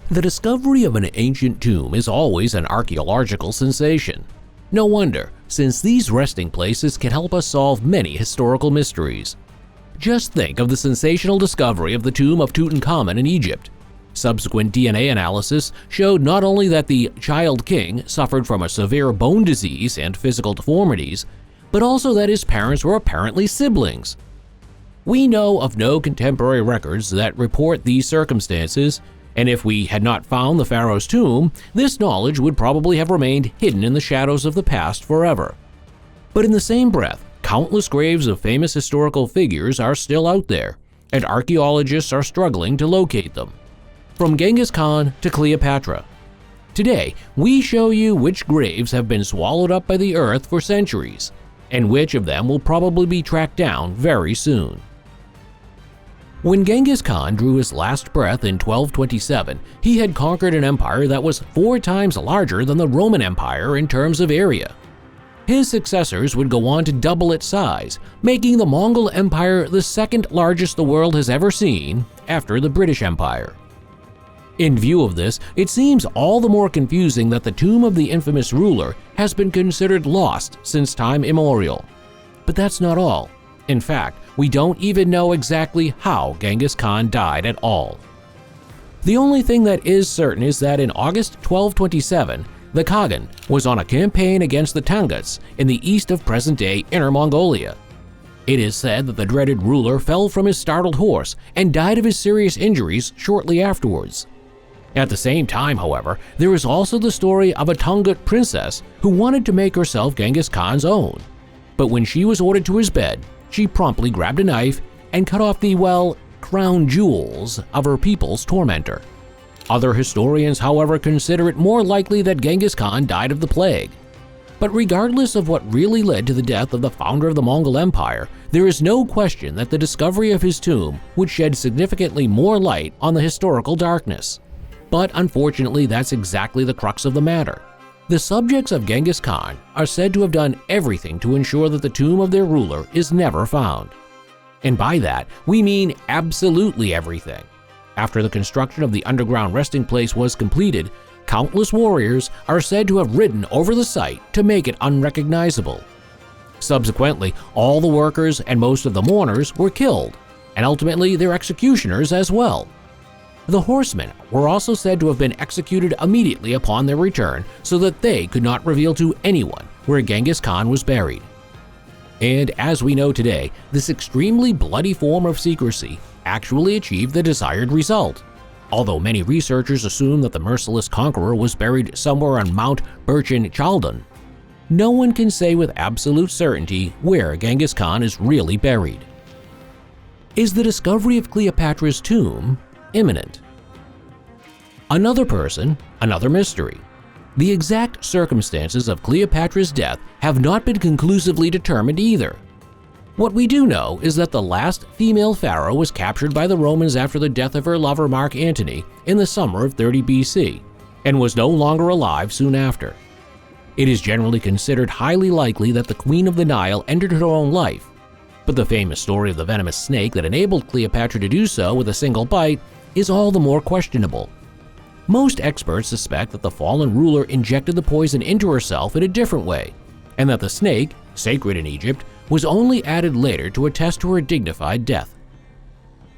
The discovery of an ancient tomb is always an archaeological sensation. No wonder, since these resting places can help us solve many historical mysteries. Just think of the sensational discovery of the tomb of Tutankhamun in Egypt. Subsequent DNA analysis showed not only that the child king suffered from a severe bone disease and physical deformities, but also that his parents were apparently siblings. We know of no contemporary records that report these circumstances, and if we had not found the pharaoh's tomb, this knowledge would probably have remained hidden in the shadows of the past forever. But in the same breath, countless graves of famous historical figures are still out there, and archaeologists are struggling to locate them. From Genghis Khan to Cleopatra. Today, we show you which graves have been swallowed up by the earth for centuries, and which of them will probably be tracked down very soon. When Genghis Khan drew his last breath in 1227, he had conquered an empire that was 4 times larger than the Roman Empire in terms of area. His successors would go on to double its size, making the Mongol Empire the second largest the world has ever seen after the British Empire. In view of this, it seems all the more confusing that the tomb of the infamous ruler has been considered lost since time immemorial. But that's not all. In fact, we don't even know exactly how Genghis Khan died at all. The only thing that is certain is that in August 1227, the Khagan was on a campaign against the Tangats in the east of present-day Inner Mongolia. It is said that the dreaded ruler fell from his startled horse and died of his serious injuries shortly afterwards. At the same time, however, there is also the story of a Tangut princess who wanted to make herself Genghis Khan's own. But when she was ordered to his bed, she promptly grabbed a knife and cut off the, well, crown jewels of her people's tormentor. Other historians, however, consider it more likely that Genghis Khan died of the plague. But regardless of what really led to the death of the founder of the Mongol Empire, there is no question that the discovery of his tomb would shed significantly more light on the historical darkness. But unfortunately, that's exactly the crux of the matter. The subjects of Genghis Khan are said to have done everything to ensure that the tomb of their ruler is never found. And by that, we mean absolutely everything. After the construction of the underground resting place was completed, countless warriors are said to have ridden over the site to make it unrecognizable. Subsequently, all the workers and most of the mourners were killed, and ultimately their executioners as well. The horsemen were also said to have been executed immediately upon their return so that they could not reveal to anyone where Genghis Khan was buried. And as we know today, this extremely bloody form of secrecy actually achieved the desired result. Although many researchers assume that the merciless conqueror was buried somewhere on Mount Burchen-Chaldon, no one can say with absolute certainty where Genghis Khan is really buried. Is the discovery of Cleopatra's tomb imminent? Another person, another mystery. The exact circumstances of Cleopatra's death have not been conclusively determined either. What we do know is that the last female pharaoh was captured by the Romans after the death of her lover Mark Antony in the summer of 30 BC, and was no longer alive soon after. It is generally considered highly likely that the Queen of the Nile ended her own life, but the famous story of the venomous snake that enabled Cleopatra to do so with a single bite is all the more questionable. Most experts suspect that the fallen ruler injected the poison into herself in a different way, and that the snake, sacred in Egypt, was only added later to attest to her dignified death.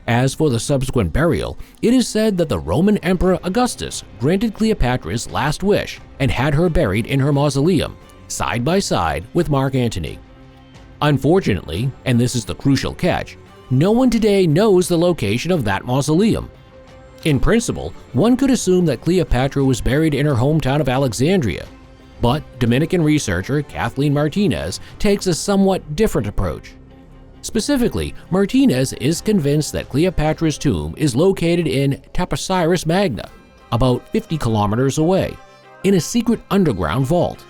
As for the subsequent burial, it is said that the Roman Emperor Augustus granted Cleopatra's last wish and had her buried in her mausoleum, side by side with Mark Antony. Unfortunately, and this is the crucial catch, no one today knows the location of that mausoleum. In principle, one could assume that Cleopatra was buried in her hometown of Alexandria, but Dominican researcher Kathleen Martinez takes a somewhat different approach. Specifically, Martinez is convinced that Cleopatra's tomb is located in Taposiris Magna, about 50 kilometers away, in a secret underground vault.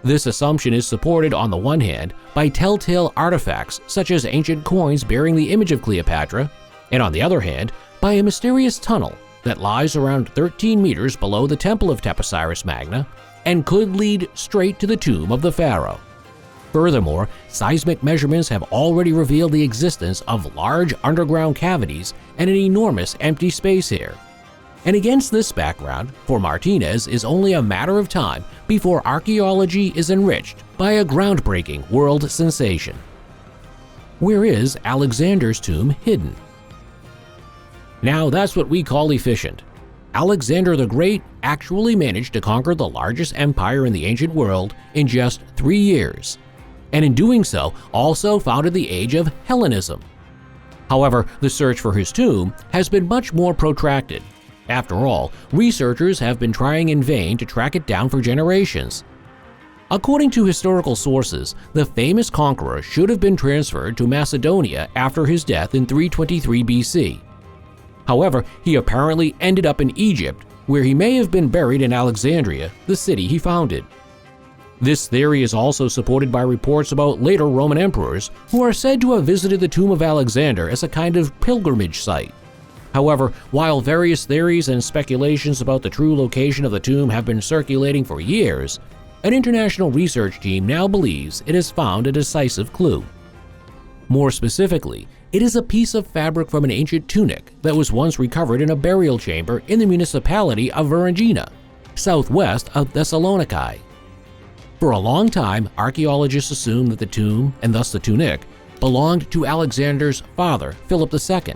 This assumption is supported on the one hand by telltale artifacts such as ancient coins bearing the image of Cleopatra, and on the other hand by a mysterious tunnel that lies around 13 meters below the Temple of Taposiris Magna and could lead straight to the tomb of the pharaoh. Furthermore, seismic measurements have already revealed the existence of large underground cavities and an enormous empty space here. And against this background, for Martinez is only a matter of time before archaeology is enriched by a groundbreaking world sensation. Where is Alexander's tomb hidden? Now that's what we call efficient. Alexander the Great actually managed to conquer the largest empire in the ancient world in just 3 years, and in doing so also founded the age of Hellenism. However, the search for his tomb has been much more protracted. After all, researchers have been trying in vain to track it down for generations. According to historical sources, the famous conqueror should have been transferred to Macedonia after his death in 323 BC. However, he apparently ended up in Egypt, where he may have been buried in Alexandria, the city he founded. This theory is also supported by reports about later Roman emperors who are said to have visited the tomb of Alexander as a kind of pilgrimage site. However, while various theories and speculations about the true location of the tomb have been circulating for years, an international research team now believes it has found a decisive clue. More specifically, it is a piece of fabric from an ancient tunic that was once recovered in a burial chamber in the municipality of Veragina, southwest of Thessaloniki. For a long time, archaeologists assumed that the tomb, and thus the tunic, belonged to Alexander's father, Philip II.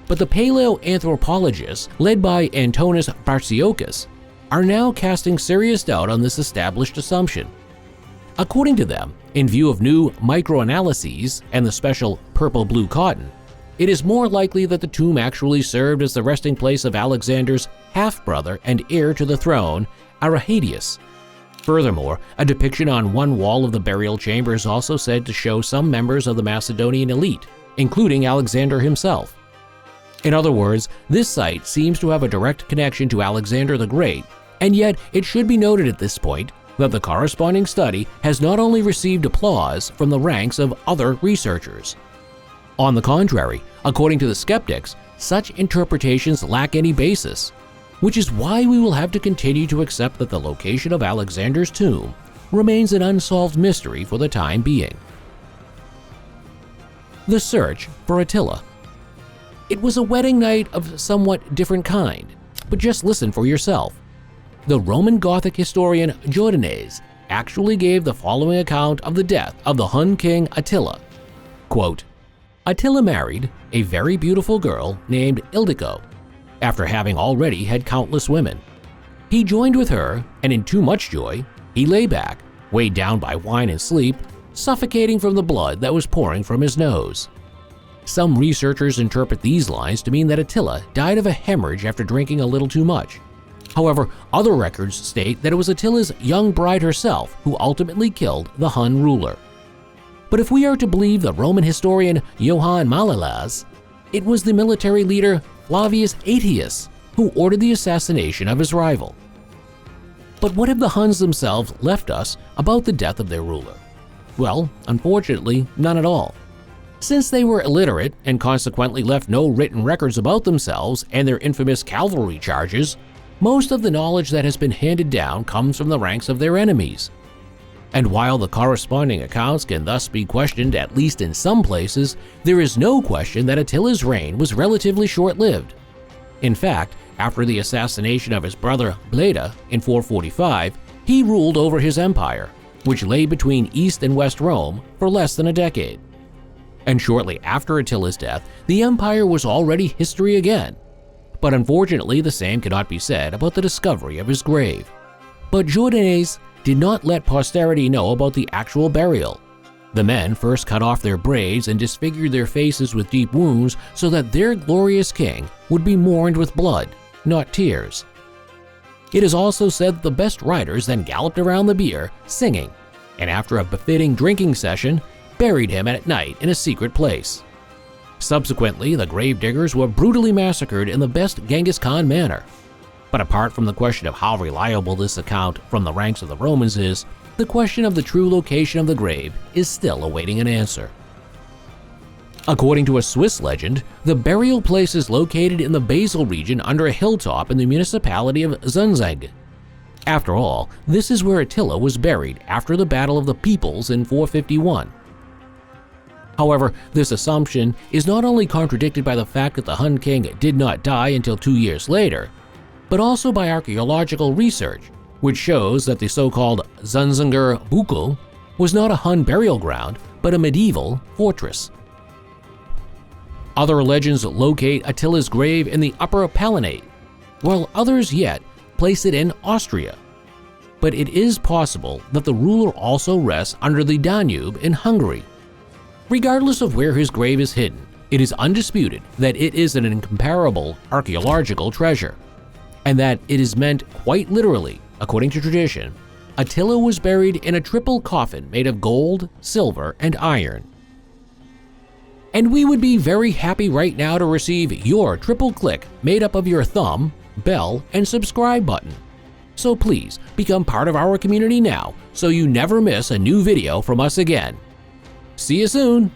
But the paleoanthropologists, led by Antonis Bartsiokas, are now casting serious doubt on this established assumption. According to them, in view of new microanalyses and the special purple-blue cotton, it is more likely that the tomb actually served as the resting place of Alexander's half-brother and heir to the throne, Archaeologists. Furthermore, a depiction on one wall of the burial chamber is also said to show some members of the Macedonian elite, including Alexander himself. In other words, this site seems to have a direct connection to Alexander the Great, and yet it should be noted at this point that the corresponding study has not only received applause from the ranks of other researchers. On the contrary, according to the skeptics, such interpretations lack any basis, which is why we will have to continue to accept that the location of Alexander's tomb remains an unsolved mystery for the time being. The search for Attila. It was a wedding night of somewhat different kind, but just listen for yourself. The Roman Gothic historian Jordanes actually gave the following account of the death of the Hun king Attila. Quote, Attila married a very beautiful girl named Ildiko, after having already had countless women. He joined with her, and in too much joy, he lay back, weighed down by wine and sleep, suffocating from the blood that was pouring from his nose. Some researchers interpret these lines to mean that Attila died of a hemorrhage after drinking a little too much. However, other records state that it was Attila's young bride herself who ultimately killed the Hun ruler. But if we are to believe the Roman historian Johann Malalas, it was the military leader Flavius Aetius who ordered the assassination of his rival. But what have the Huns themselves left us about the death of their ruler? Well, unfortunately, none at all. Since they were illiterate and consequently left no written records about themselves and their infamous cavalry charges, most of the knowledge that has been handed down comes from the ranks of their enemies. And while the corresponding accounts can thus be questioned at least in some places, there is no question that Attila's reign was relatively short-lived. In fact, after the assassination of his brother Bleda in 445, he ruled over his empire, which lay between East and West Rome, for less than a decade. And shortly after Attila's death, the empire was already history again. But unfortunately, the same cannot be said about the discovery of his grave. But Jordanes did not let posterity know about the actual burial. The men first cut off their braids and disfigured their faces with deep wounds so that their glorious king would be mourned with blood, not tears. It is also said that the best riders then galloped around the bier, singing, and after a befitting drinking session, buried him at night in a secret place. Subsequently, the gravediggers were brutally massacred in the best Genghis Khan manner. But apart from the question of how reliable this account from the ranks of the Romans is, the question of the true location of the grave is still awaiting an answer. According to a Swiss legend, the burial place is located in the Basel region under a hilltop in the municipality of Zunzeg. After all, this is where Attila was buried after the Battle of the Peoples in 451. However, this assumption is not only contradicted by the fact that the Hun king did not die until 2 years later, but also by archaeological research, which shows that the so-called Zunzinger Buku was not a Hun burial ground, but a medieval fortress. Other legends locate Attila's grave in the Upper Palatinate, while others yet place it in Austria. But it is possible that the ruler also rests under the Danube in Hungary. Regardless of where his grave is hidden, it is undisputed that it is an incomparable archaeological treasure, and that it is meant quite literally, according to tradition. Attila was buried in a triple coffin made of gold, silver, and iron. And we would be very happy right now to receive your triple click made up of your thumb, bell, and subscribe button. So please become part of our community now so you never miss a new video from us again. See you soon!